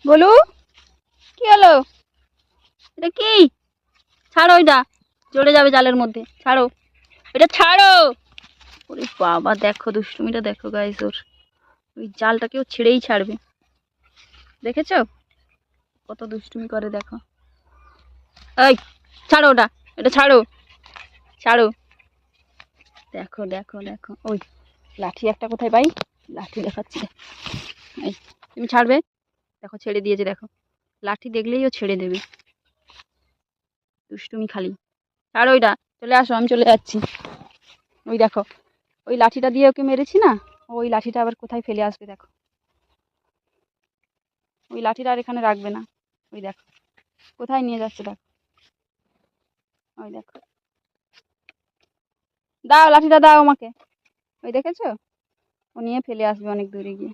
বলু, কি হলো? এটা কি? ছাড়ো ওইটা, চলে যাবে জালের মধ্যে। ছাড়ো, এটা ছাড়ো। ওরে বাবা, দেখো দুষ্টুমিটা, দেখো গাইস ওর। ওই জালটাকেও ছেড়েই ছাড়বে। দেখেছো কত দুষ্টুমি করে? দেখো। এই, ছাড়ো ওটা, এটা ছাড়ো, ছাড়ো। দেখো দেখো দেখো, ওই লাঠি একটা কোথায় পাই, লাঠি দেখাচ্ছি। এই, তুমি ছাড়বে? দেখো ছেড়ে দিয়েছে, দেখো। লাঠি দেখলেই ও ছেড়ে দেবে। দুষ্টুমি খালি। ছাড়ো ওইটা, চলে আসো, আমি চলে যাচ্ছি। ওই দেখো, ওই লাঠিটা দিয়ে ওকে মেরেছি না, ওই লাঠিটা আবার কোথায় ফেলে আসবে দেখো। ওই লাঠিটা আর এখানে রাখবে না। ওই দেখো কোথায় নিয়ে যাচ্ছে, দেখো। ওই দেখো, দাও লাঠিটা, দাও আমাকে। ওই দেখেছো, ও নিয়ে ফেলে আসবে অনেক দূরে গিয়ে।